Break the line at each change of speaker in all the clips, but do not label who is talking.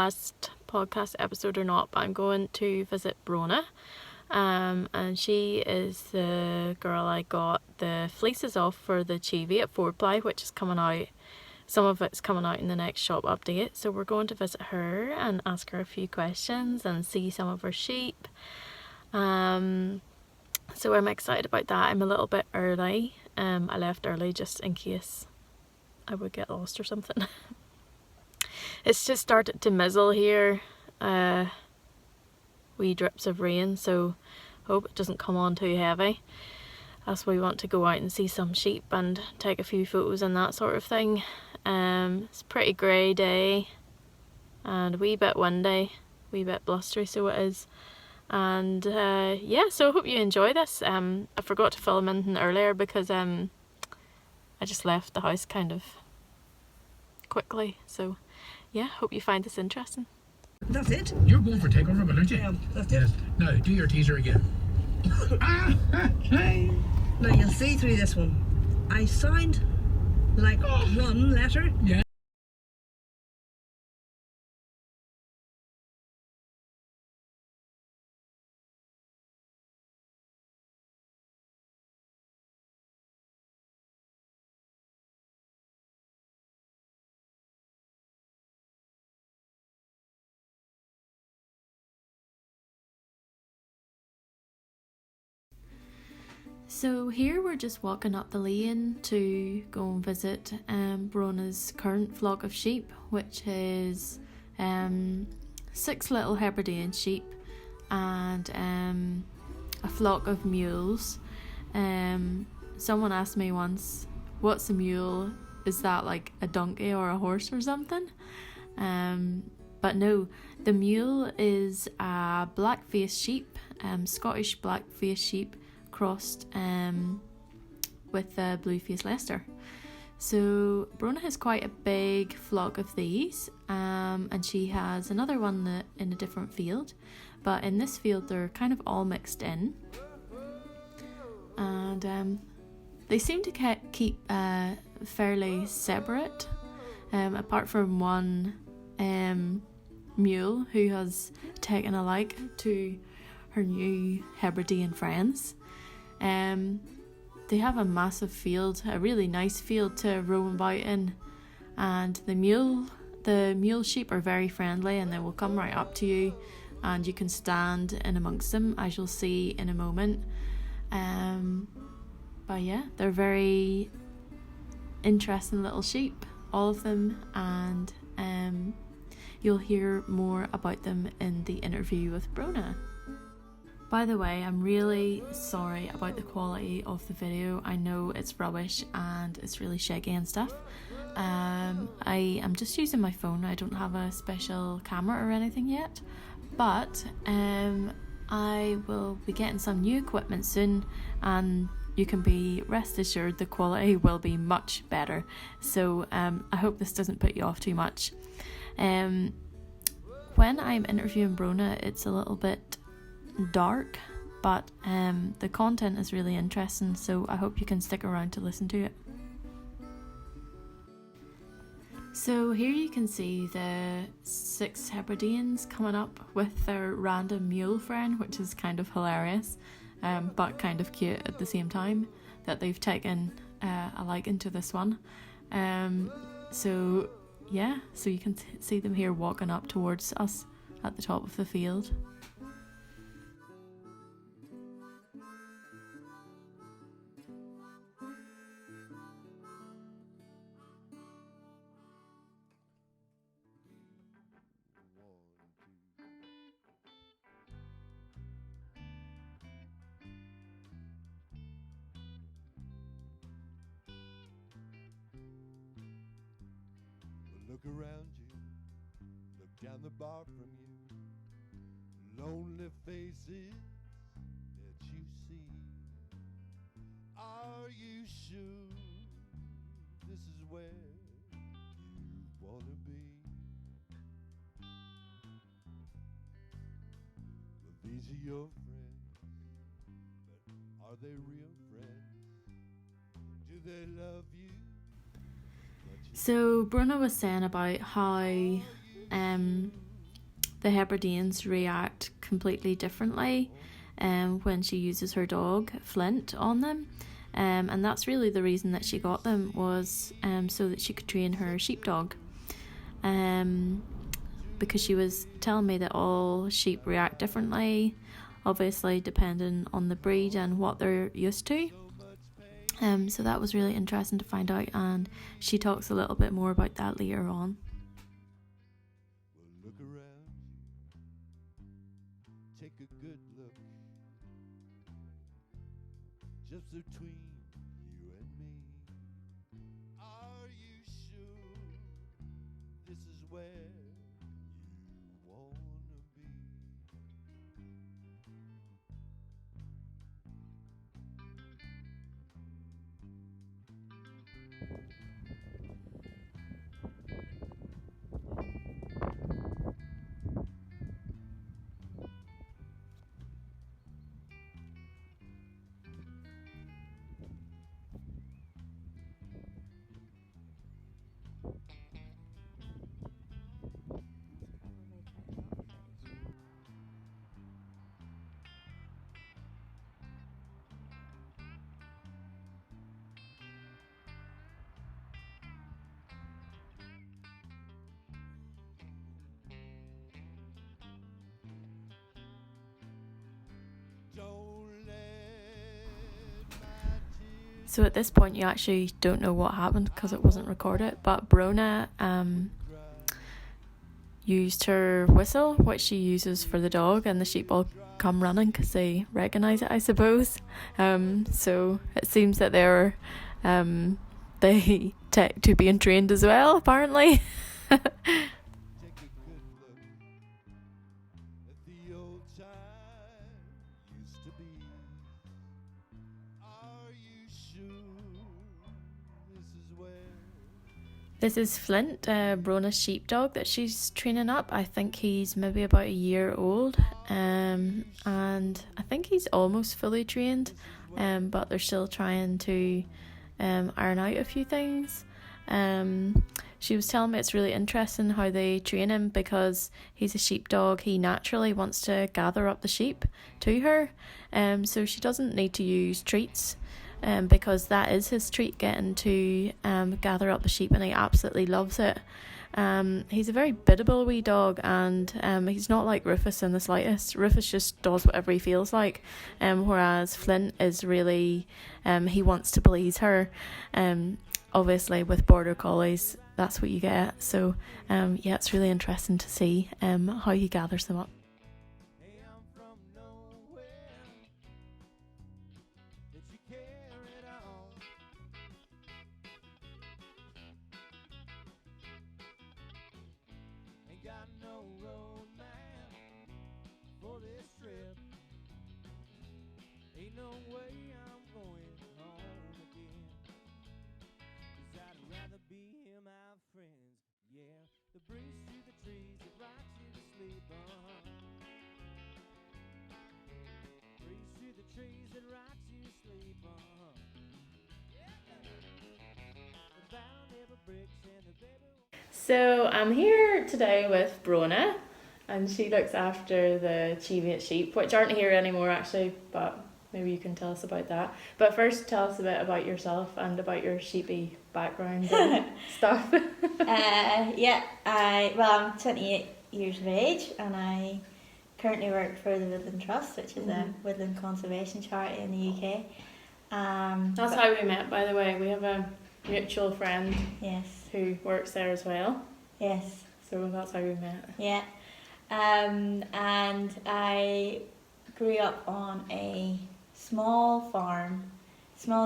last podcast episode or not, but I'm going to visit Bronagh. And she is the girl I got the fleeces off for the Cheviot 4-ply, which is coming out. Some of it's coming out in the next shop update. So we're going to visit her and ask her a few questions and see some of her sheep. So I'm excited about that. I'm a little bit early. I left early just in case I would get lost or something. It's just started to mizzle here. Wee drips of rain, so hope it doesn't come on too heavy, as we want to go out and see some sheep and take a few photos and that sort of thing. It's a pretty grey day and a wee bit windy, a wee bit blustery, so it is. And yeah, so I hope you enjoy this. I forgot to film anything earlier because I just left the house kind of quickly, so yeah, hope you find this interesting.
That's it?
You're going for takeover, aren't you?
Yeah, that's
Yes.
it.
Now, do your teaser again.
Now you'll see through this one. I signed like one letter.
Yeah.
So here we're just walking up the lane to go and visit Bronagh's current flock of sheep, which is 6 little Hebridean sheep and a flock of mules. Someone asked me once, what's a mule? Is that like a donkey or a horse or something? But no, the mule is a black-faced sheep, Scottish black-faced sheep, crossed with the blue-faced Leicester. So Bronagh has quite a big flock of these, and she has another one in a different field, but in this field they're kind of all mixed in, and they seem to keep fairly separate, apart from one mule who has taken a like to her new Hebridean friends. They have a massive field, a really nice field to roam about in, and the mule sheep are very friendly and they will come right up to you and you can stand in amongst them, as you'll see in a moment. But yeah, they're very interesting little sheep, all of them, and you'll hear more about them in the interview with Bronagh. By the way, I'm really sorry about the quality of the video. I know it's rubbish and it's really shaky and stuff. I am just using my phone. I don't have a special camera or anything yet, but I will be getting some new equipment soon, and you can be rest assured the quality will be much better. So I hope this doesn't put you off too much. When I'm interviewing Bronagh, it's a little bit dark, but the content is really interesting, so I hope you can stick around to listen to it. So here you can see the 6 Hebrideans coming up with their random mule friend, which is kind of hilarious, but kind of cute at the same time that they've taken a liking to this one. So yeah, so you can see them here walking up towards us at the top of the field.
Look around you, look down the bar from you, lonely faces that you see. Are you sure this is where you wanna be? Well, these are your friends, but are they real friends? Do they love you?
So Bronagh was saying about how the Hebrideans react completely differently when she uses her dog Flint on them, and that's really the reason that she got them, was so that she could train her sheepdog, because she was telling me that all sheep react differently, obviously depending on the breed and what they're used to. So that was really interesting to find out, and she talks a little bit more about that later on.
Well, look around you. Take a good look. Just between you and me. Are you sure this is where you wanna be? Don't let my tears
So at this point you actually don't know what happened because it wasn't recorded, but Bronagh used her whistle, which she uses for the dog, and the sheep all come running because they recognise it, I suppose. So it seems that they take to being trained as well, apparently.
take a good look at the old time used to be. Are you sure this is where?
This is Flint, Bronagh's sheepdog that she's training up. I think he's maybe about a year old, and I think he's almost fully trained, but they're still trying to iron out a few things. She was telling me it's really interesting how they train him, because he's a sheepdog. He naturally wants to gather up the sheep to her, so she doesn't need to use treats, because that is his treat, getting to gather up the sheep, and he absolutely loves it. He's a very biddable wee dog, and he's not like Rufus in the slightest. Rufus just does whatever he feels like, whereas Flint is really, he wants to please her. Obviously with border collies that's what you get, so yeah, it's really interesting to see how he gathers them up.
Hey, I'm from nowhere, that you carried on. Ain't got no road map for this trip. Ain't no way I'm going home again. 'Cause I'd rather be here, my friends. Yeah, the breeze through the trees that rocks you to sleep. Breeze through the trees that rocks you to sleep. The bow never breaks and the baby.
So I'm here today with Bronagh, and she looks after the Cheviot sheep, which aren't here anymore actually, but maybe you can tell us about that. But first tell us a bit about yourself and about your sheepy background and stuff.
I'm 28 years of age, and I currently work for the Woodland Trust, which is a woodland conservation charity in the UK.
That's how we met, by the way. We have a mutual friend
Yes,
who works there as well,
yes,
so that's how we met.
yeah. And I grew up on a small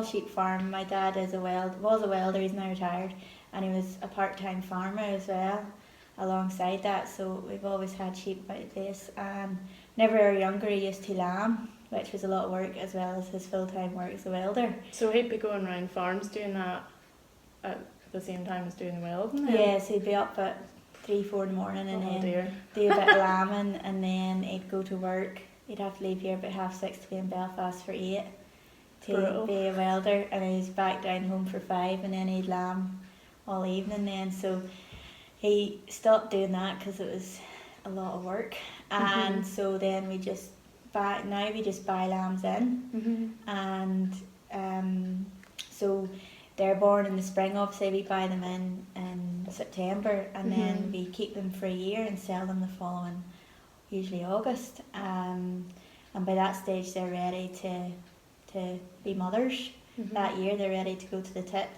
sheep farm. My dad was a welder, he's now retired, and he was a part-time farmer as well alongside that, so we've always had sheep about the place. And whenever we were younger he used to lamb, which was a lot of work, as well as his full-time work as a welder.
So he'd be going around farms doing that at the same time as doing the welding then?
Yeah, so he'd be up at 3-4 in the morning and
Oh
then
dear.
do a bit of lambing, and then he'd go to work. He'd have to leave here about 6:30 to be in Belfast for 8 to
Brutal.
be a welder, and he's back down home for 5, and then he'd lamb all evening then. So he stopped doing that because it was a lot of work, and so then we just buy lambs in, and so they're born in the spring. Obviously, we buy them in September, and then we keep them for a year and sell them the following, usually August. And by that stage, they're ready to be mothers. That year, they're ready to go to the tip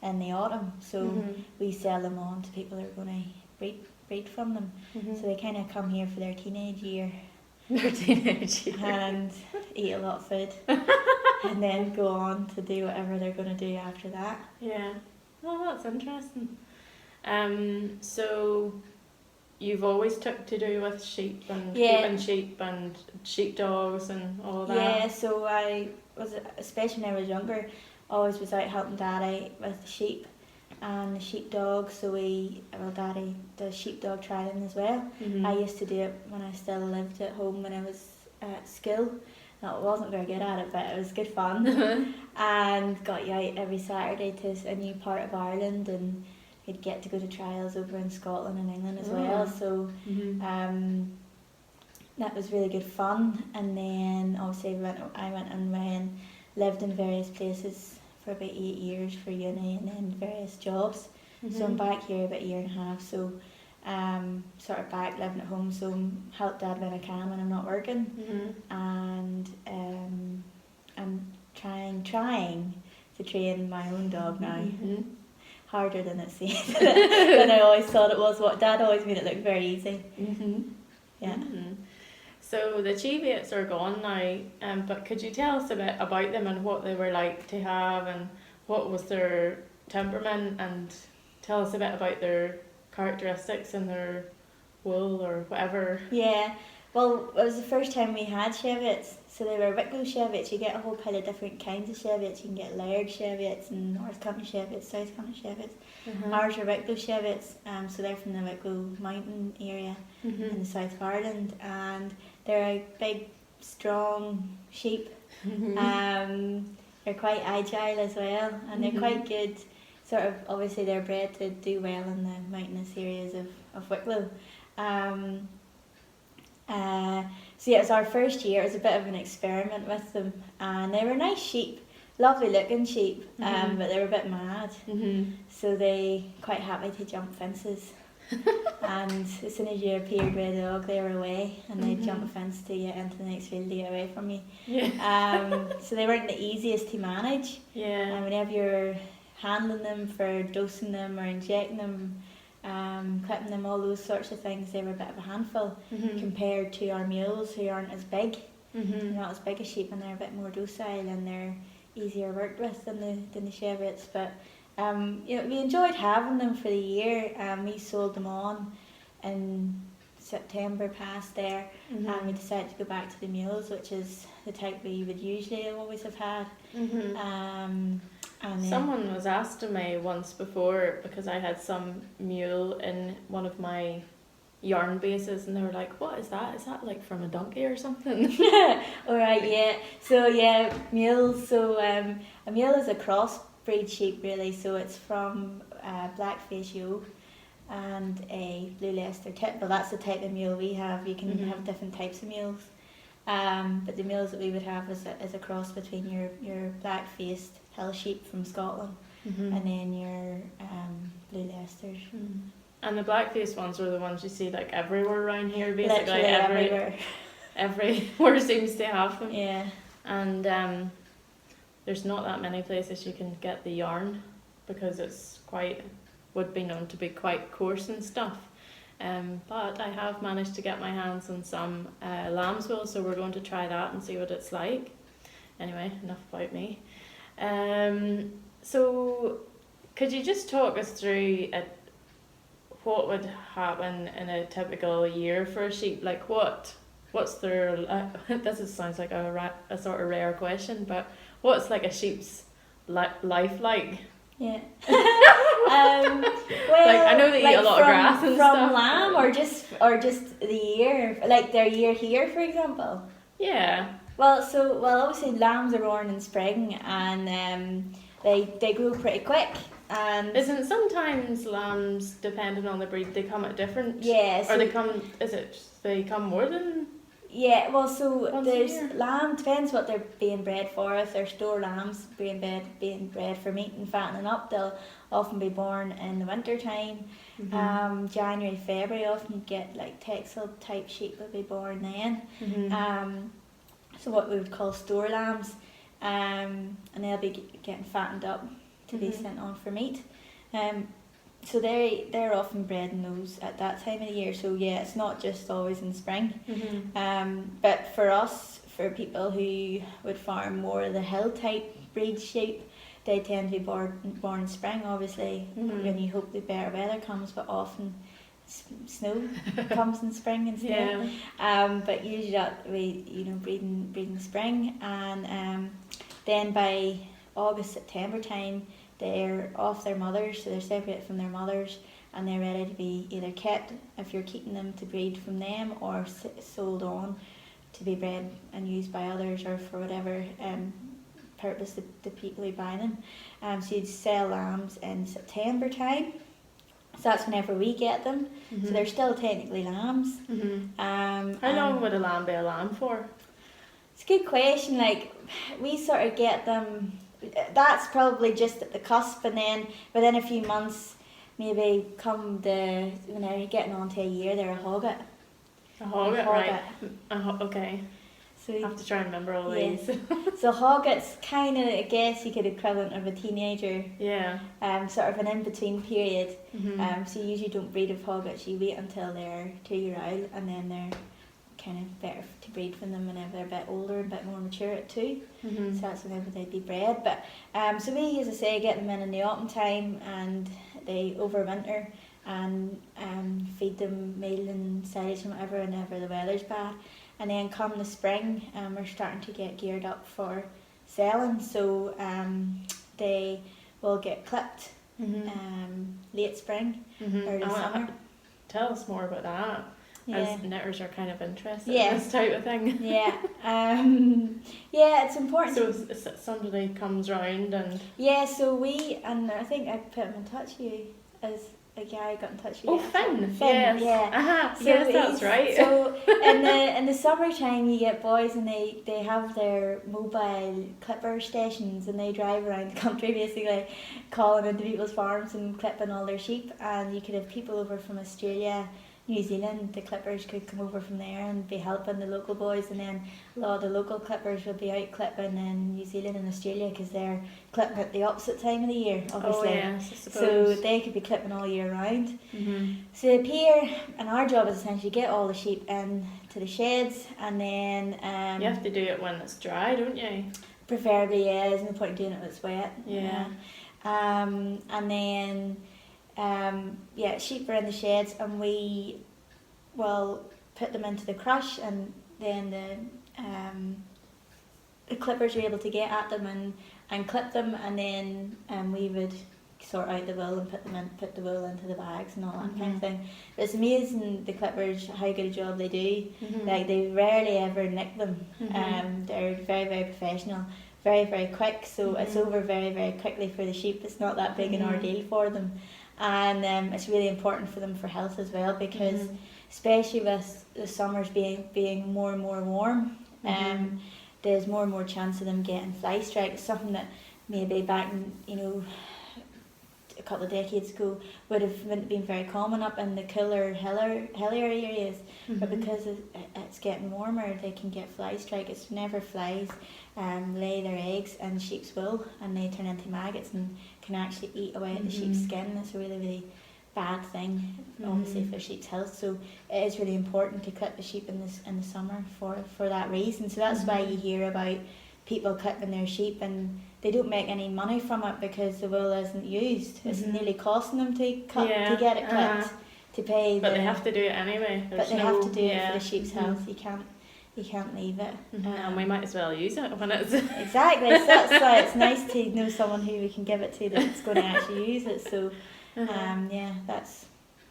in the autumn. So we sell them on to people who are going to breed from them. So they kind of come here for their teenage year. And eat a lot of food. And then go on to do whatever they're going to do after that.
Yeah. Oh, that's interesting. So you've always took to do with sheep and keeping sheep and sheepdogs and all that? Yeah,
so I was, especially when I was younger, always was out helping Daddy with the sheep and the sheepdog. So Daddy does sheepdog trialing as well. I used to do it when I still lived at home when I was at school. I wasn't very good at it, but it was good fun. And got you out every Saturday to a new part of Ireland, and you'd get to go to trials over in Scotland and England as well. So that was really good fun. And then obviously I went and lived in various places for about 8 years for uni, and then various jobs. So I'm back here about a year and a half. So sort of back living at home, so help Dad when I can when I'm not working, and I'm trying to train my own dog now. Harder than it seemed than I always thought it was. What Dad always made it look very easy. Yeah.
So the Cheviots are gone now, but could you tell us a bit about them and what they were like to have, and what was their temperament, and tell us a bit about their characteristics and their wool or whatever?
Yeah, well, it was the first time we had Cheviots, so they were Wicklow Cheviots. You get a whole pile of different kinds of Cheviots. You can get Laird Cheviots and North Country Cheviots, South Country Cheviots. Ours are Wicklow Cheviots, so they're from the Wicklow mountain area in the south of Ireland, and they're a big, strong sheep. They're quite agile as well, and they're quite good. Sort of, obviously they're bred to do well in the mountainous areas of Wicklow. So yeah, it was our first year. It was a bit of an experiment with them, and they were nice sheep, lovely looking sheep, but they were a bit mad. So they quite happy to jump fences. And as soon as you appeared with a dog, they were away, and they'd jump a fence to get into the next field to get away from you. So they weren't the easiest to manage. And whenever you're handling them for dosing them or injecting them, clipping them, all those sorts of things, they were a bit of a handful compared to our mules, who aren't as big. They're not as big as sheep, and they're a bit more docile, and they're easier worked with than the Cheviots. But we enjoyed having them for the year. We sold them on in September past there, and we decided to go back to the mules, which is the type we would usually always have had. And
someone was asking me once before, because I had some mule in one of my yarn bases, and they were like, what is that? Is that like from a donkey or something?
Alright, yeah. So yeah, mules. So a mule is a crossbreed sheep really, so it's from Blackface Yoe and a Blue Leicester tip. Well, that's the type of mule we have. You can have different types of mules. But the mules that we would have is a cross between your black-faced hill sheep from Scotland and then your Blue Leicesters.
And the black-faced ones are the ones you see like everywhere around here, basically.
Literally everywhere.
Everywhere seems to have them.
Yeah.
And there's not that many places you can get the yarn, because it's would be known to be quite coarse and stuff. But I have managed to get my hands on some lamb's wool, so we're going to try that and see what it's like. Anyway, enough about me. So could you just talk us through what would happen in a typical year for a sheep? Like what's their this sounds like a sort of rare question, but what's like a sheep's life like?
Yeah.
Well, like I know they eat a lot of grass and stuff.
From lamb, or just the year, like their year here, for example.
Yeah.
Well, obviously lambs are born in spring, and they grow pretty quick. And
Isn't sometimes lambs, depending on the breed, they come at different...
yeah,
or they come... they come more than...
Yeah, well, so
Once a
there's
year?
lamb, depends what they're being bred for. If they're store lambs being bred for meat and fattening up, they'll often be born in the winter time.
Mhm.
January, February, often you get like Texel type sheep will be born then.
Mhm.
So what we would call store lambs, and they'll be getting fattened up to be
Mhm.
sent on for meat. So they're often bred in those at that time of the year. So yeah, it's not just always in spring.
Mhm.
But for us, for people who would farm more of the hill type breed sheep, they tend to be born in spring, obviously,
Mhm.
when you hope the better weather comes, but often snow comes in spring instead.
Yeah.
But usually that we, breeding spring, and then by August, September time, they're off their mothers, so they're separated from their mothers, and they're ready to be either kept if you're keeping them to breed from them, or sold on to be bred and used by others, or for whatever purpose the people who buy them. So you'd sell lambs in September time. So that's whenever we get them.
Mhm.
So they're still technically lambs.
Mhm.
Um,
How long
and
would a lamb be a lamb for?
It's a good question. Like, we sort of get them. That's probably just at the cusp, and then within a few months, maybe when they're getting on to a year, they're a hogget.
A hogget, right? Okay.
So
I have to try and remember all
Yeah.
these.
so hogget's kind of, I guess you could equivalent of a teenager.
Yeah.
Sort of an in-between period.
Mhm.
So you usually don't breed of hoggets. You wait until they're 2 year old, and then they're kind of better to breed from them whenever they're a bit older and a bit more mature at 2.
Mhm.
So that's whenever they'd be bred. But so we, as I say, get them in the autumn time, and they overwinter, and feed them meal and silage and whatever whenever the weather's bad. And then come the spring, we're starting to get geared up for selling. So they will get clipped
Mhm.
late spring,
Mhm.
early summer.
Tell us more about that.
Yeah.
As knitters are kind of interested
Yeah.
in this type of thing.
Yeah, yeah, it's important.
So somebody comes round and...
Yeah, so I think I put him in touch with you, as a guy got in touch with you.
Oh, Finn!
Finn,
Yes.
yeah.
Uh-huh.
So
Yes, that's right.
So in the summertime, you get boys, and they have their mobile clipper stations, and they drive around the country basically, calling into people's farms and clipping all their sheep. And you could have people over from Australia, New Zealand. The clippers could come over from there and be helping the local boys, and then a lot of the local clippers will be out clipping in New Zealand and Australia, because they're clipping at the opposite time of the year, obviously.
Oh, yes, I
So
suppose.
they could be clipping all year round.
Mhm.
So up here, and our job is essentially get all the sheep in to the sheds, and then
You have to do it when it's dry, don't you?
preferably, yeah, there's no point in doing it when it's wet.
Yeah.
And then sheep are in the sheds, and we will put them into the crush, and then the clippers are able to get at them and clip them, and then we would sort out the wool and put the wool into the bags and all that kind of thing. But it's amazing, the clippers, how good a job they do.
Mhm.
Like, they rarely ever nick them.
Mhm.
They're very, very professional, very, very quick, so it's
Mhm.
over very, very quickly for the sheep. It's not that big an
Mhm.
ordeal for them, and it's really important for them for health as well, because
Mhm.
especially with the summers being more and more warm,
Mhm.
there's more and more chance of them getting fly strike. It's something that maybe back in, a couple of decades ago wouldn't been very common up in the cooler, hillier areas. But
Mhm.
because it's getting warmer, they can get fly strike. It's whenever flies lay their eggs in sheep's wool, and they turn into maggots and can actually eat away at the sheep's
Mhm.
skin. That's a really, really bad thing, obviously,
Mhm.
for sheep's health. So it is really important to clip the sheep in the summer for that reason. So that's why
Mhm.
you hear about people clipping their sheep, and they don't make any money from it because the wool isn't used. It's
Mhm.
nearly costing them to
Yeah,
get it clipped,
uh-huh.
to pay.
But they have to do it anyway.
But
There's
they
no,
have to do it
yeah.
for the sheep's
Mhm.
health. You can't leave it.
And we might as well use it when it's...
Exactly. So that's why it's nice to know someone who we can give it to that's going to actually use it. So
Uh-huh.
that's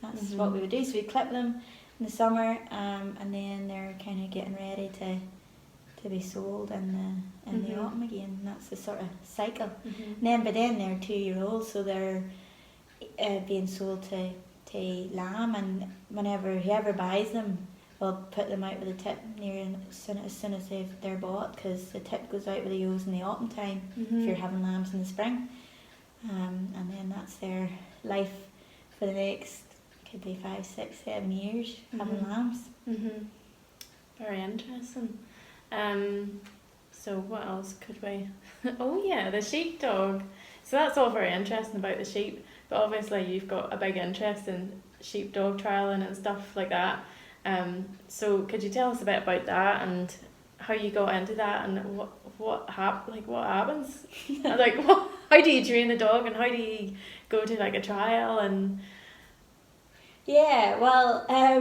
Mhm.
what we would do. So we clip them in the summer, and then they're kind of getting ready to to be sold in the autumn again. That's the sort of cycle.
Mhm.
And then by then they're 2-year-olds, so they're being sold to lamb, and whenever whoever buys them will put them out with a tip as soon as they're bought, because the tip goes out with the ewes in the autumn time if you're having lambs in the spring. And then that's their life for the next, could be 5, 6, 7 years having lambs.
Very interesting. So what else could we? Oh yeah, the sheepdog. So that's all very interesting about the sheep. But obviously you've got a big interest in sheepdog trialing and stuff like that. So could you tell us a bit about that and how you got into that and what happens? Like how do you train the dog and how do you go to like a trial and?
Yeah, well, I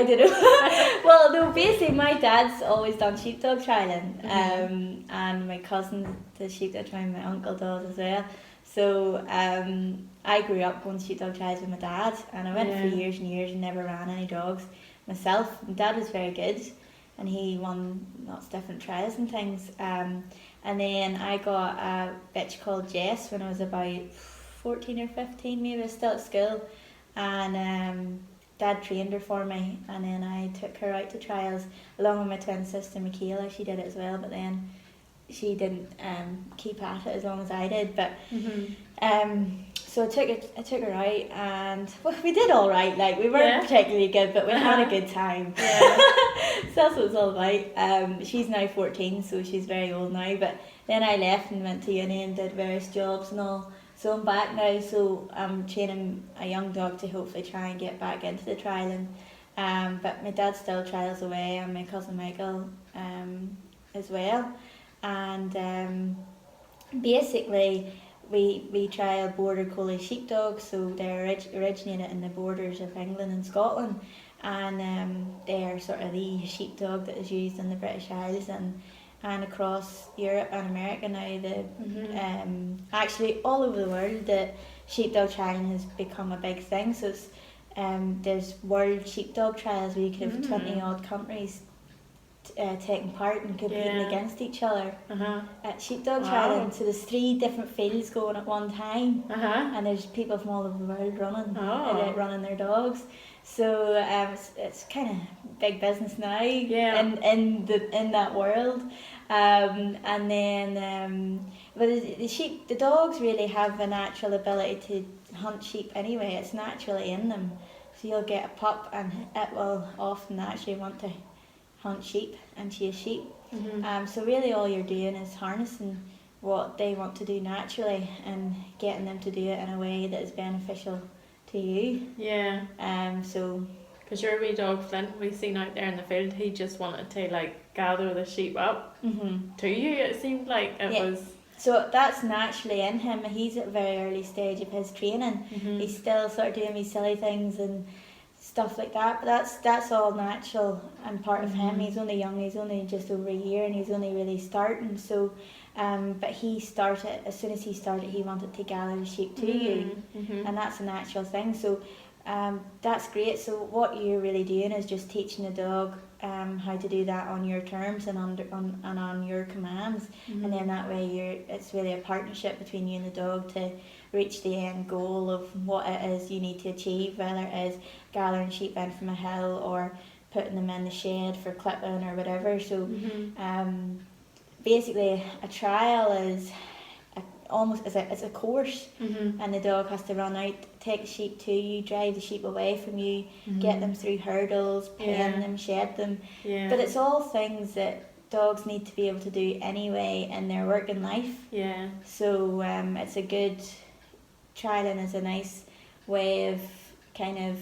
don't know. Well, no, basically my dad's always done sheepdog trialing, and my cousin does sheepdog trialing, my uncle does as well. So I grew up going to sheepdog trials with my dad, and I went for years and years and never ran any dogs myself. My dad was very good, and he won lots of different trials and things. And then I got a bitch called Jess when I was about 14 or 15, maybe. I was still at school, and Dad trained her for me, and then I took her out to trials along with my twin sister Michaela. She did it as well, but then she didn't keep at it as long as I did. But so I took her out, and well, we did all right. Like, we weren't particularly good, but we had a good time. So that's what it's all about. She's now 14, so she's very old now. But then I left and went to uni and did various jobs and all. So I'm back now, so I'm training a young dog to hopefully try and get back into the trialling. But my dad still trials away, and my cousin Michael as well. And basically we trial border collie sheepdogs, so they're originated in the borders of England and Scotland, and they're sort of the sheepdog that is used in the British Isles and across Europe and America now. Actually all over the world, the sheepdog trialing has become a big thing. So it's, there's world sheepdog trials where you could have 20 odd countries taking part and competing against each other at sheepdog trialing. So there's 3 different fields going at one time, and there's people from all over the world running their dogs. So it's kind of big business now in that world. And then but the dogs really have a natural ability to hunt sheep anyway. It's naturally in them. So you'll get a pup and it will often actually want to hunt sheep and chase sheep. So really all you're doing is harnessing what they want to do naturally and getting them to do it in a way that is beneficial to you. So
because your wee dog Flint, we seen out there in the field, he just wanted to like gather the sheep up to you. It seemed like it was.
So that's naturally in him. He's at a very early stage of his training. He's still sort of doing these silly things and stuff like that, but that's all natural and part of him. He's only young, he's only just over a year, and he's only really starting. So but he started, as soon as he started, he wanted to gather the sheep to you, and that's a natural thing. So that's great. So what you're really doing is just teaching the dog how to do that on your terms and on your commands, and then that way it's really a partnership between you and the dog to reach the end goal of what it is you need to achieve, whether it is gathering sheep in from a hill or putting them in the shed for clipping or whatever. So basically a trial is it's a course, and the dog has to run out, take the sheep to you, drive the sheep away from you, get them through hurdles, pen them, shed them. But it's all things that dogs need to be able to do anyway in their working life. So it's a good, trialing is a nice way of kind of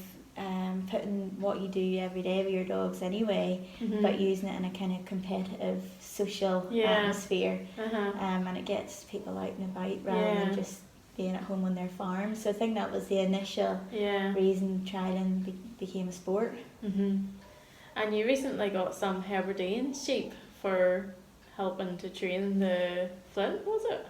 putting what you do every day with your dogs anyway, but using it in a kind of competitive social atmosphere, and it gets people out and about rather than just being at home on their farm. So I think that was the initial reason trialing became a sport.
And you recently got some Hebridean sheep for helping to train the Flint, was it?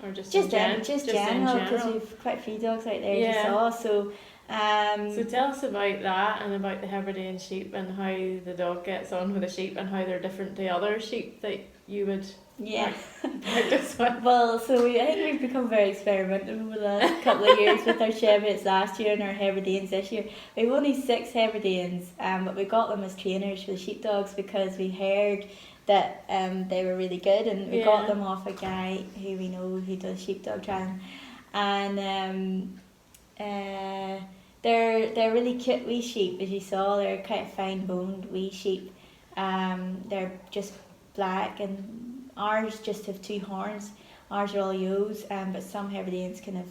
Or just general, because we've quite a few dogs out there, as you saw. So So tell us about that and about the Hebridean sheep and how the dog gets on with the sheep and how they're different to other sheep that you would
Yeah.
practice with.
Well, so I think we've become very experimental over the last couple of years with our Cheviots last year and our Hebrideans this year. We've only 6 Hebrideans, but we got them as trainers for the sheepdogs because we heard that they were really good, and we got them off a guy who we know who does sheepdog training, and they're really cute wee sheep, as you saw. They're quite fine boned wee sheep. They're just black, and ours just have 2 horns. Ours are all yos, but some Hebrideans can have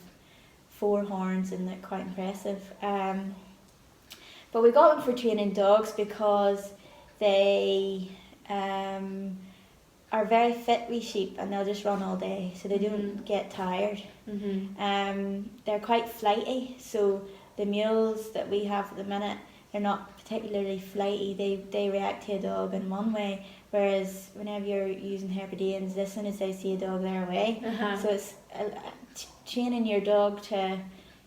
4 horns, and they're quite impressive. But we got them for training dogs because they are very fit wee sheep, and they'll just run all day, so they don't get tired. They're quite flighty, so the mules that we have at the minute, they're not particularly flighty. They react to a dog in one way, whereas whenever you're using Hebrideans, as soon as they see a dog, they're away. So it's training your dog to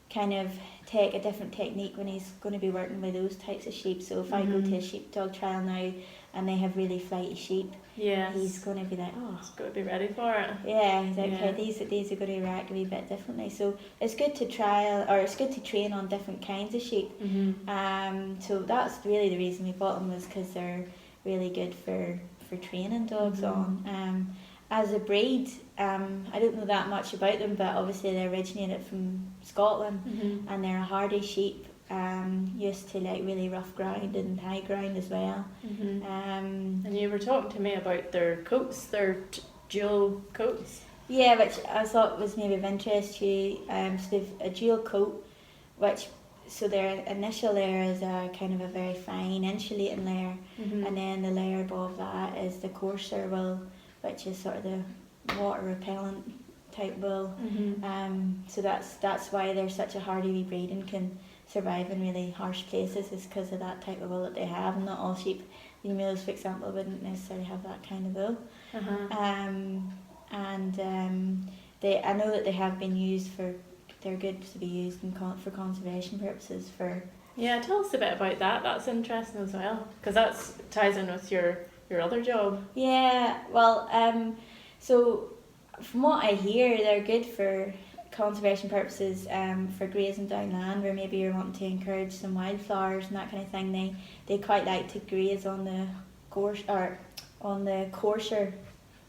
kind of take a different technique when he's going to be working with those types of sheep. So if I go to a sheepdog trial now and they have really flighty sheep, he's going to be like, oh,
He's got to be ready for it.
yeah, he's like, okay, these are going to react a wee bit differently. So it's good to trial, or it's good to train on different kinds of sheep. So that's really the reason we bought them, was because they're really good for training dogs on. As a breed, I don't know that much about them, but obviously they originated from Scotland, and they're a hardy sheep, used to like really rough ground and high ground as well.
And you were talking to me about their coats, their dual coats.
Yeah, which I thought was maybe of interest to you. So they've a dual coat, which, so their initial layer is a kind of a very fine insulating layer, and then the layer above that is the coarser wool, which is sort of the water repellent type wool. So that's why they're such a hardy wee breed and can survive in really harsh places, is because of that type of wool that they have. Not all sheep, the mules for example, wouldn't necessarily have that kind of wool. I know that they have been used for, they're good to be used for conservation purposes.
Yeah, tell us a bit about that. That's interesting as well, because that ties in with your other job.
Yeah, well, so from what I hear, they're good for conservation purposes, for grazing down land where maybe you're wanting to encourage some wildflowers and that kind of thing. They quite like to graze on the coarser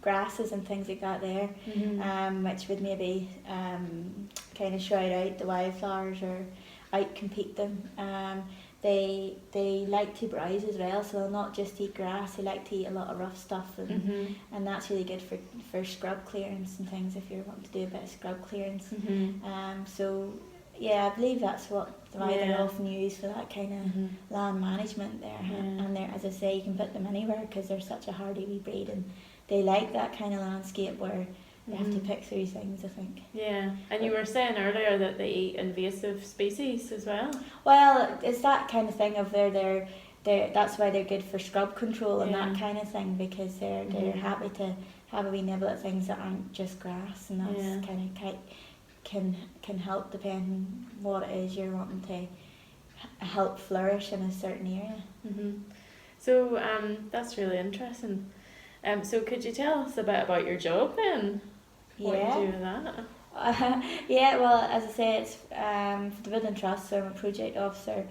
grasses and things like that there, which would maybe kind of shout out the wildflowers or outcompete them. They like to browse as well, so they'll not just eat grass, they like to eat a lot of rough stuff, and that's really good for scrub clearance and things, if you're wanting to do a bit of scrub clearance. So yeah, I believe that's why they're often used for that kind of land management there. And they're, as I say, you can put them anywhere because they're such a hardy wee breed, and they like that kind of landscape where they have to pick through things, I think.
Yeah, and you were saying earlier that they eat invasive species as well.
Well, it's that kind of thing of they're that's why they're good for scrub control and that kind of thing, because they're happy to have a wee nibble at things that aren't just grass, and that's kind of can help depending what it is you're wanting to help flourish in a certain area.
So that's really interesting. So could you tell us a bit about your job then? What you do with that?
Yeah, well, as I say, it's for the Woodland Trust, so I'm a project officer,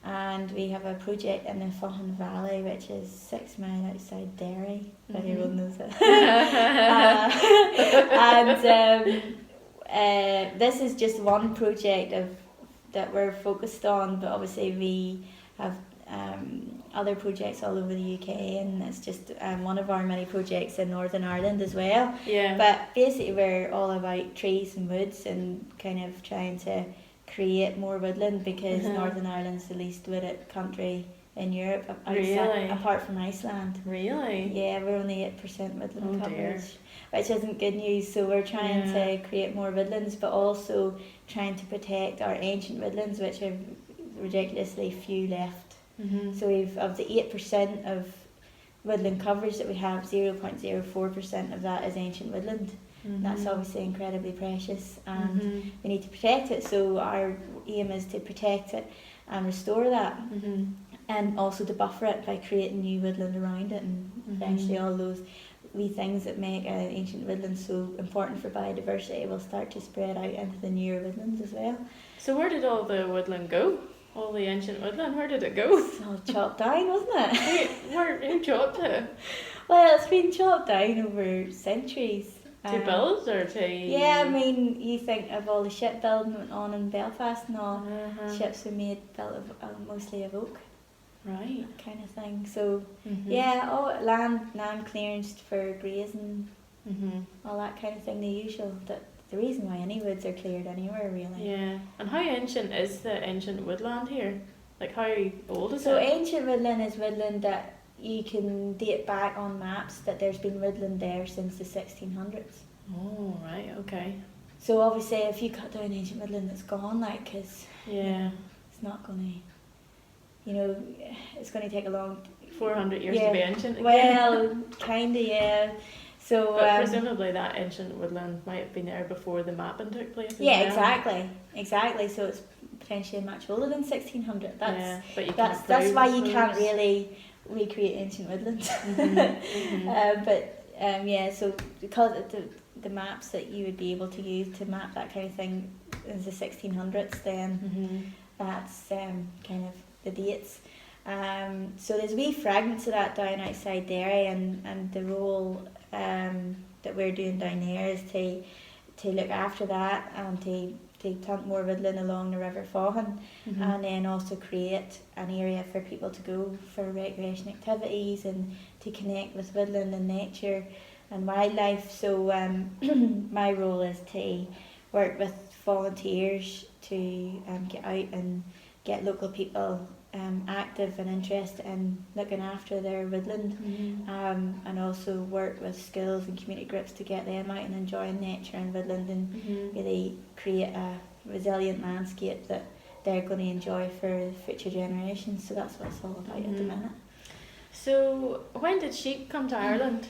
and we have a project in the Faughan Valley, which is 6 miles outside Derry, if everyone knows it. And this is just one project that we're focused on, but obviously we have other projects all over the UK, and it's just one of our many projects in Northern Ireland as well. But basically we're all about trees and woods and kind of trying to create more woodland, because Northern Ireland's the least wooded country in Europe, apart from Iceland.
Really?
Yeah, we're only 8% woodland coverage, which isn't good news. So we're trying to create more woodlands, but also trying to protect our ancient woodlands, which have ridiculously few left. So we've, of the 8% of woodland coverage that we have, 0.04% of that is ancient woodland. That's obviously incredibly precious, and we need to protect it. So our aim is to protect it and restore that, and also to buffer it by creating new woodland around it, and eventually all those wee things that make ancient woodlands so important for biodiversity will start to spread out into the newer woodlands as well.
So where did all the woodland go? All the ancient woodland, where did it go?
It's all chopped down, wasn't it?
Who chopped it?
Well, it's been chopped down over centuries.
To build or to...
Yeah, I mean, you think of all the shipbuilding that went on in Belfast and all. Ships were built of mostly of oak.
Right.
Kind of thing. So, yeah, all land clearance for grazing, all that kind of thing, the usual. The reason why any woods are cleared anywhere, really.
Yeah. And how ancient is the ancient woodland here? Like, how old is
So
it?
ancient woodland is woodland that you can date back on maps that there's been woodland there since the 1600s.
Oh, right, okay.
So obviously if you cut down ancient woodland, it's gone, like, because
Yeah.
it's not going to, it's going to take a long...
400 years to be ancient again.
Well, kind of, yeah. So,
but presumably that ancient woodland might have been there before the mapping took place as
yeah,
well.
exactly. So it's potentially much older than 1600.
But you
That's why you can't really recreate ancient woodlands. Yeah, so because the maps that you would be able to use to map that kind of thing is the 1600s, then that's kind of the dates. So there's wee fragments of that down outside Derry, and the role that we're doing down there is to look after that and to plant more woodland along the River Faughan, and then also create an area for people to go for recreation activities and to connect with woodland and nature and wildlife. So my role is to work with volunteers to get out and get local people active and interested in looking after their woodland, and also work with schools and community groups to get them out and enjoying nature and woodland and really create a resilient landscape that they're going to enjoy for future generations. So that's what it's all about at the minute.
So when did sheep come to Ireland?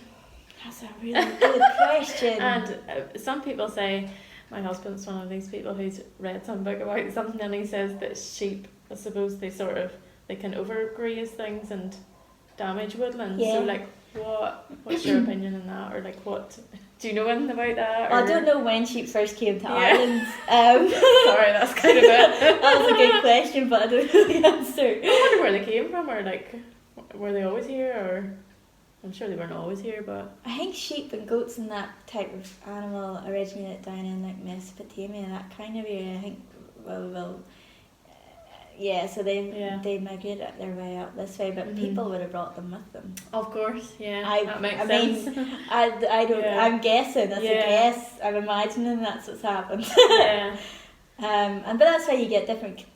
That's a really good question.
And some people say, my husband's one of these people who's read some book about something, and he says that sheep, I suppose they can overgraze things and damage woodland.
Yeah.
So like, what's your opinion on that, or like what? Do you know anything about that? Or?
I don't know when sheep first came to Ireland.
Sorry, that's kind of it.
That was a good question, but I don't know the answer.
I wonder where they came from, or like, were they always here, or I'm sure they weren't always here, but
I think sheep and goats and that type of animal originated down in like Mesopotamia, that kind of area. I think yeah, so they migrated their way up this way, but people would have brought them with them.
of course, yeah, that makes
I
sense.
mean, I don't.
Yeah.
I'm guessing. That's a
Yeah.
guess. I'm imagining that's what's happened.
Yeah.
But that's why you get different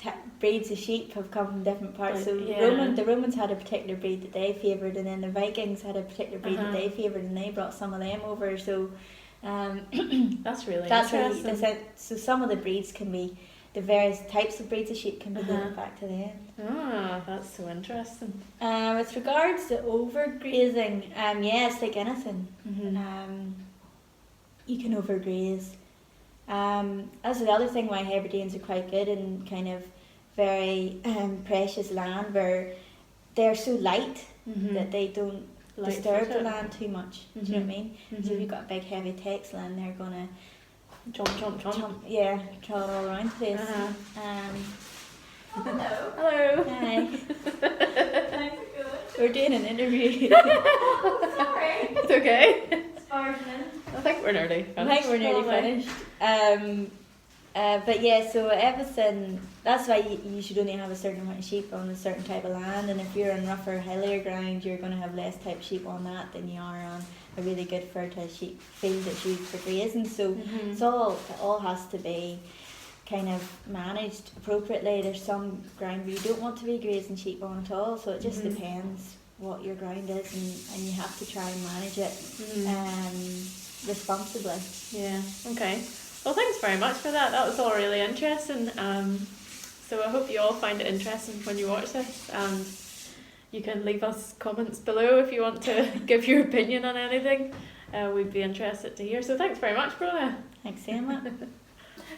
breeds of sheep have come from different parts. So the Romans had a particular breed that they favoured, and then the Vikings had a particular breed that they favoured, and they brought some of them over. So
that's really interesting.
So some of the breeds can be, the various types of breeds of sheep can be linked back to them.
Ah, that's so interesting.
With regards to overgrazing, yeah, it's like anything. You can overgraze. That's the other thing why Hebrideans are quite good in kind of very precious land, where they're so light that they don't disturb the land too much. Do you know what I mean? So if you've got a big heavy textile, they're gonna jump, yeah, trot all around the place.
Hello.
Hi. We're doing an interview.
Sorry.
It's okay.
It's far from it.
I think we're nearly
finished. But yeah, so everything, that's why you should only have a certain amount of sheep on a certain type of land, and if you're on rougher, hillier ground, you're going to have less type of sheep on that than you are on a really good fertile sheep field that's used for grazing. So it all has to be kind of managed appropriately. There's some ground where you don't want to be grazing sheep on at all, so it just depends what your ground is, and you have to try and manage it responsibly.
Yeah, okay. Well, thanks very much for that. That was all really interesting. So I hope you all find it interesting when you watch this. And you can leave us comments below if you want to give your opinion on anything. We'd be interested to hear. So thanks very much, Bronagh.
Thanks, Emma.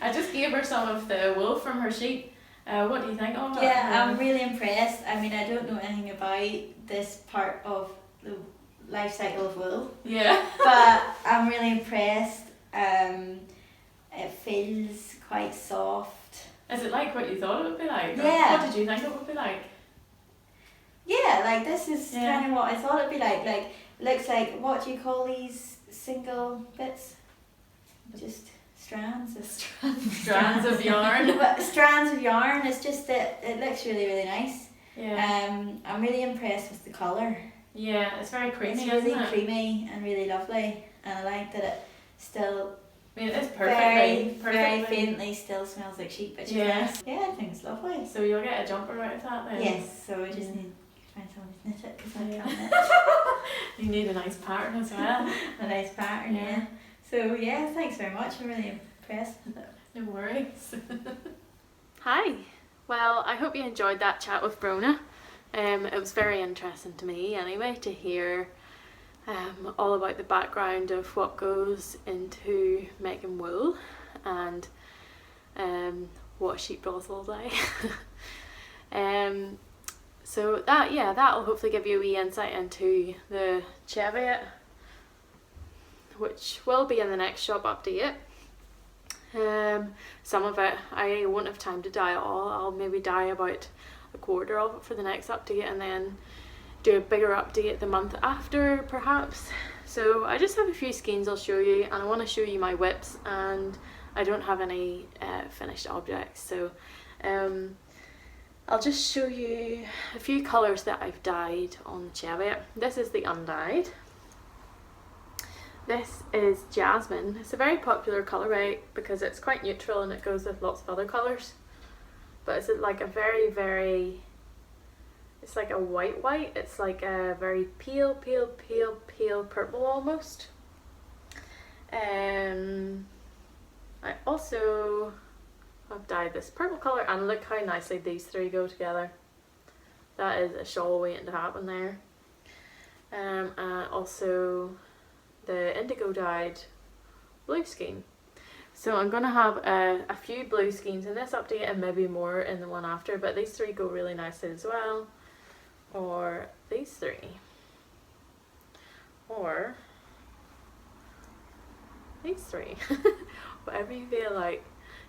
I just gave her some of the wool from her sheep. What do you think of it?
Yeah, I'm really impressed. I mean, I don't know anything about this part of the life cycle of wool,
Yeah.
but I'm really impressed. It feels quite soft.
Is it like what you thought it would be like? Or
Yeah.
what did you think it would be like?
Yeah, like this is
Yeah.
kind of what I thought it'd be like. Like, looks like, what do you call these single bits? Just strands.
Strands of yarn.
But strands of yarn. It's just that it looks really, really nice.
Yeah.
I'm really impressed with the colour.
Yeah, it's very creamy,
It's really
isn't it?
creamy and really lovely, and I like that it still
I mean, it's
very
perfectly.
faintly still smells like sheep, which is
Yeah.
nice. Yeah, I think it's lovely.
So you'll get a jumper out of that then?
Yes, so I just
Yeah.
need to find someone to knit it because I
Yeah.
can't knit.
You need a nice pattern as well.
A nice pattern,
Yeah.
yeah. So yeah, thanks very much. I'm really impressed with it.
No worries. Hi. Well, I hope you enjoyed that chat with Bronagh. It was very interesting to me anyway to hear all about the background of what goes into making wool and what sheep brothels like. So that'll hopefully give you a wee insight into the Cheviot, which will be in the next shop update. Some of it I won't have time to dye all. I'll maybe dye about a quarter of it for the next update and then do a bigger update the month after perhaps. So I just have a few skeins I'll show you, and I want to show you my WIPs, and I don't have any finished objects, so I'll just show you a few colours that I've dyed on Cheviot. This is the undyed. This is Jasmine. It's a very popular colourway because it's quite neutral and it goes with lots of other colours. But it's like a very, it's like a white. It's like a very pale purple almost. I also have dyed this purple colour, and look how nicely these three go together. That is a shawl waiting to happen there. And also the indigo dyed blue skein. So I'm going to have a few blue skeins in this update and maybe more in the one after, but these three go really nicely as well. Or these three. Or these three. Whatever you feel like.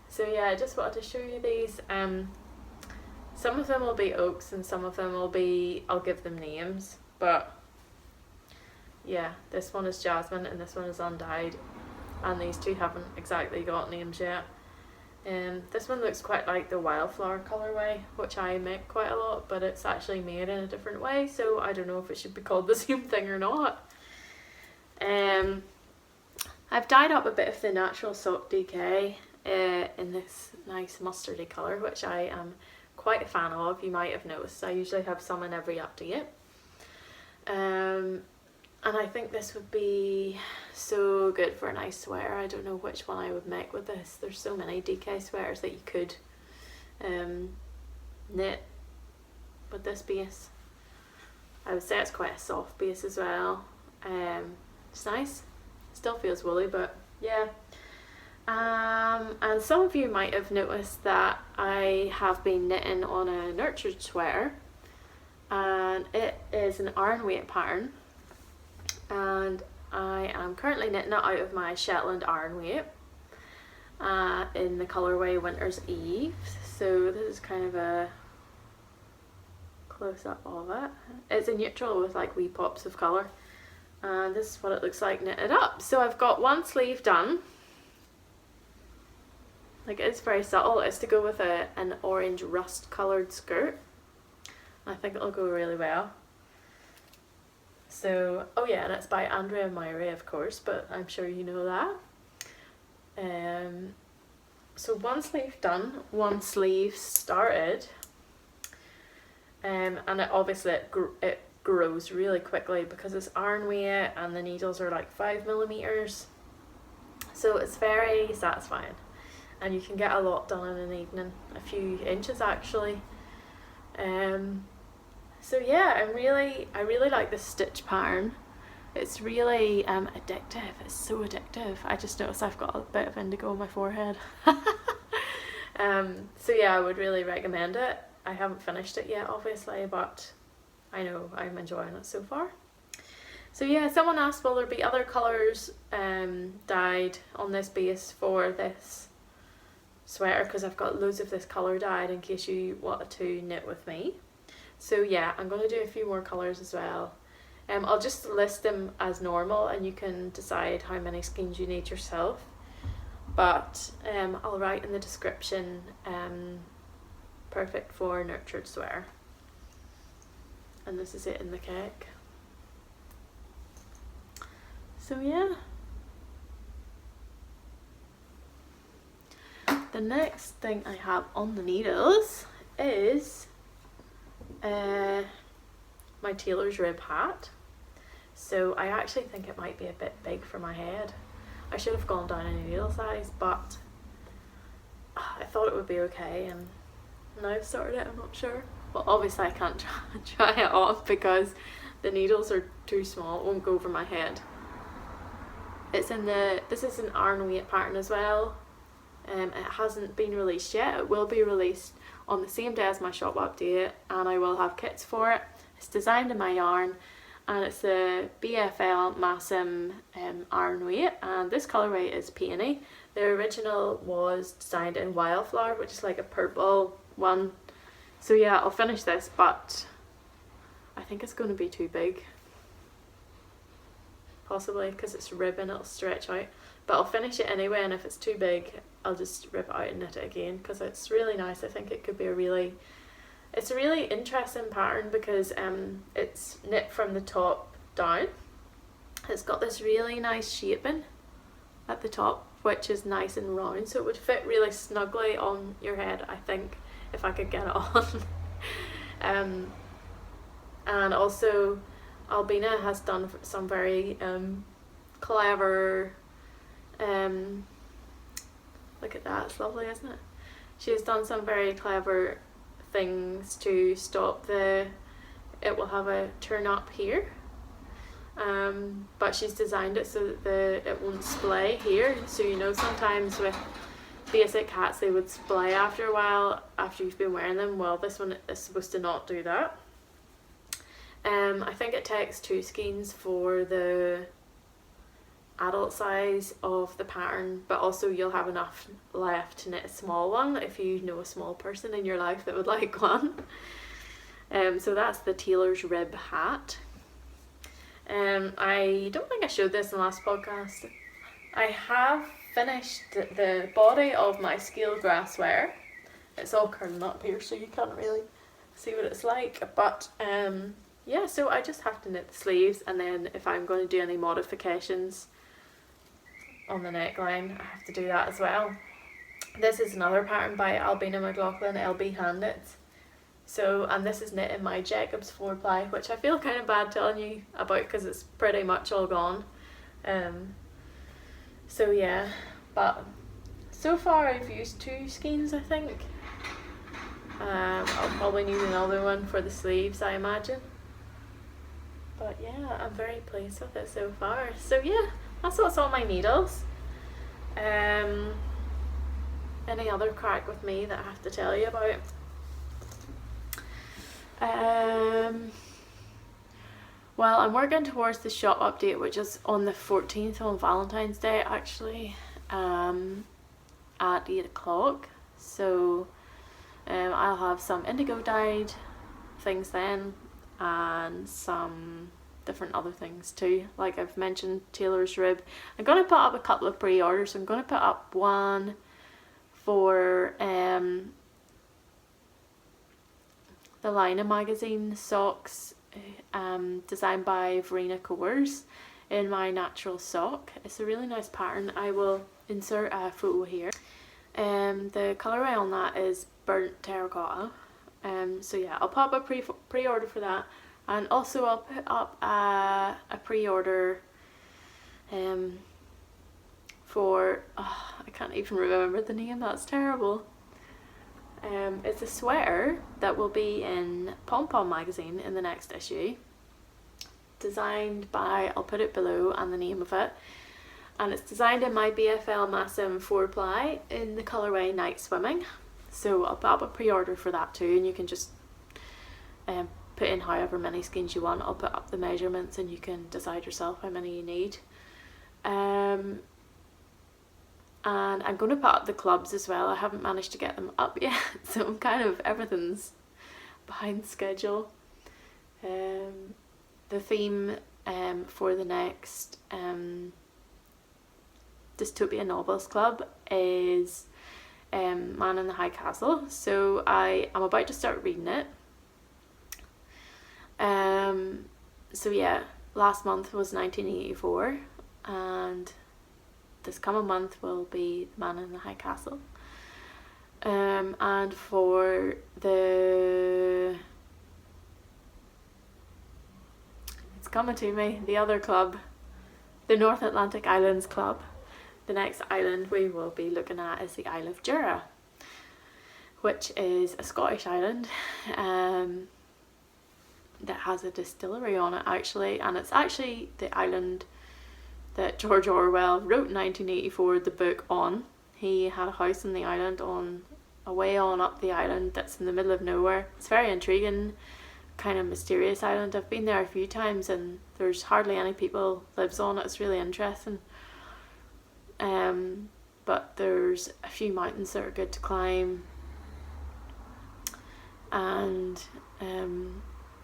So yeah, I just wanted to show you these. Some of them will be oaks and some of them will be, I'll give them names, but yeah, this one is Jasmine and this one is undyed, and these two haven't exactly got names yet. This one looks quite like the wildflower colourway, which I make quite a lot, but it's actually made in a different way, so I don't know if it should be called the same thing or not. I've dyed up a bit of the natural soft DK in this nice mustardy colour, which I am quite a fan of. You might have noticed I usually have some in every update. And I think this would be so good for a nice sweater. I don't know which one I would make with this. There's so many DK sweaters that you could knit with this base. I would say it's quite a soft base as well. It's nice. Still feels woolly, but yeah. And some of you might have noticed that I have been knitting on a nurtured sweater, and it is an iron weight pattern, and I am currently knitting it out of my Shetland iron weight in the colourway Winter's Eve. So this is kind of a close up of it. It's a neutral with like wee pops of colour, and this is what it looks like knitted up. So I've got one sleeve done. Like, it's very subtle. It's to go with an orange rust coloured skirt. I think it'll go really well. So, oh yeah, and it's by Andrea Myrie, of course, but I'm sure you know that. So one sleeve done, one sleeve started, and it obviously it grows really quickly because it's iron weight and the needles are like 5mm, so it's very satisfying. And you can get a lot done in an evening, a few inches actually. So yeah, I really like this stitch pattern. It's really addictive. It's so addictive. I just noticed I've got a bit of indigo on my forehead. So yeah, I would really recommend it. I haven't finished it yet, obviously, but I know I'm enjoying it so far. So yeah, someone asked will there be other colours dyed on this base for this sweater, because I've got loads of this colour dyed in case you wanted to knit with me. So yeah, I'm going to do a few more colours as well. I'll just list them as normal and you can decide how many skeins you need yourself. But I'll write in the description, perfect for nurtured sweater. And this is it in the cake. So yeah. The next thing I have on the needles is my tailor's rib hat. So I actually think it might be a bit big for my head. I should have gone down in a needle size, but I thought it would be okay, and now I've started it, I'm not sure. Well, obviously I can't try it off because the needles are too small, it won't go over my head. It's in this is an iron weight pattern as well. It hasn't been released yet. It will be released on the same day as my shop update, and I will have kits for it. It's designed in my yarn, and it's a BFL Massim iron weight, and this colourway is Peony. The original was designed in Wildflower, which is like a purple one. So yeah, I'll finish this, but I think it's going to be too big. Possibly, because it's ribbon, it'll stretch out. But I'll finish it anyway, and if it's too big, I'll just rip it out and knit it again, because it's really nice. I think it could be it's a really interesting pattern because it's knit from the top down. It's got this really nice shaping at the top, which is nice and round, so it would fit really snugly on your head, I think, if I could get it on. And also Albina has done some very clever, look at that, it's lovely, isn't it? She has done some very clever things to stop it will have a turn up here, but she's designed it so that it won't splay here. So you know, sometimes with basic hats they would splay after a while after you've been wearing them. Well, this one is supposed to not do that. I think it takes 2 skeins for the adult size of the pattern, but also you'll have enough left to knit a small one if you know a small person in your life that would like one. So that's the tailor's rib hat. I don't think I showed this in the last podcast. I have finished the body of my SCÉAL grass sweater. It's all curling up here so you can't really see what it's like, but yeah, so I just have to knit the sleeves, and then if I'm going to do any modifications on the neckline, I have to do that as well. This is another pattern by Albina McLaughlin, LB HANDKNITS. So, and this is knit in my Jacob's 4-ply, which I feel kind of bad telling you about because it's pretty much all gone. So yeah, but so far I've used 2 skeins, I think. I'll probably need another one for the sleeves, I imagine. But yeah, I'm very pleased with it so far. So yeah, that's what's on my needles. Any other crack with me that I have to tell you about? Well, I'm working towards the shop update, which is on the 14th, on Valentine's Day actually, at 8 o'clock. So I'll have some indigo dyed things then, and some different other things too, like I've mentioned tailor's rib. I'm going to put up a couple of pre-orders. I'm going to put up one for the Lina magazine socks, designed by Verena Coors, in my natural sock. It's a really nice pattern. I will insert a photo here. The colourway on that is burnt terracotta. So yeah, I'll pop a pre-order for that, and also I'll put up a pre-order for, I can't even remember the name, that's terrible. It's a sweater that will be in POMPOM magazine in the next issue. Designed by, I'll put it below and the name of it. And it's designed in my BFL Massim 4-ply in the colourway Night Swimming. So I'll put up a pre-order for that too, and you can just put in however many skeins you want. I'll put up the measurements and you can decide yourself how many you need. And I'm going to put up the clubs as well. I haven't managed to get them up yet, so I'm kind of, everything's behind schedule. The theme for the next Dystopia Novels Club is Man in the High Castle, so I am about to start reading it. So yeah, last month was 1984, and this coming month will be Man in the High Castle. And for the, it's coming to me, the other club, the North Atlantic Islands Club, the next island we will be looking at is the Isle of Jura, which is a Scottish island that has a distillery on it actually, and it's actually the island that George Orwell wrote in 1984 the book on. He had a house on the island, on a way on up the island that's in the middle of nowhere. It's very intriguing, kind of mysterious island. I've been there a few times and there's hardly any people lives on it. It's really interesting. But there's a few mountains that are good to climb, and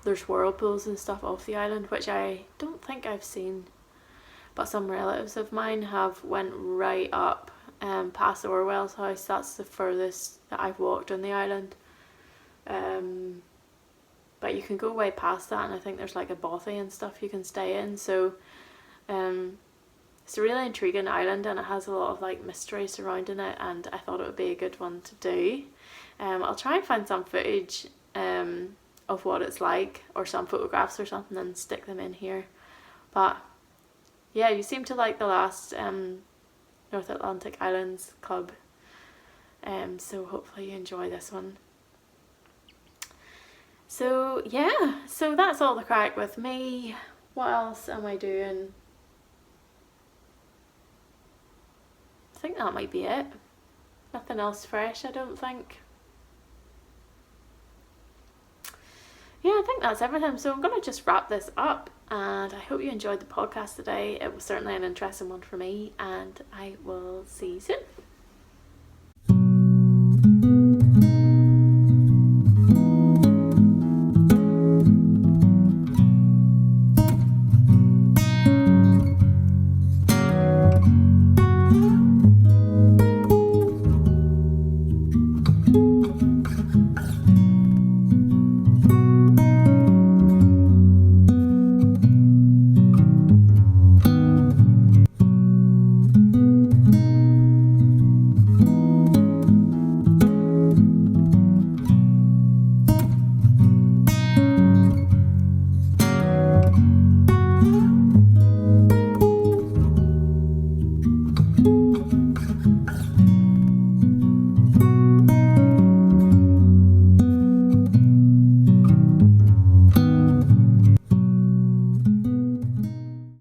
there's whirlpools and stuff off the island, which I don't think I've seen, but some relatives of mine have went right up past Orwell's house. That's the furthest that I've walked on the island. But you can go way past that, and I think there's like a bothy and stuff you can stay in. So it's a really intriguing island, and it has a lot of like mystery surrounding it, and I thought it would be a good one to do. I'll try and find some footage of what it's like, or some photographs or something, and stick them in here. But yeah, you seem to like the last North Atlantic Islands Club, so hopefully you enjoy this one. So yeah, so that's all the crack with me. What else am I doing? I think that might be it. Nothing else fresh, I don't think. Yeah, I think that's everything. So I'm going to just wrap this up, and I hope you enjoyed the podcast today. It was certainly an interesting one for me, and I will see you soon.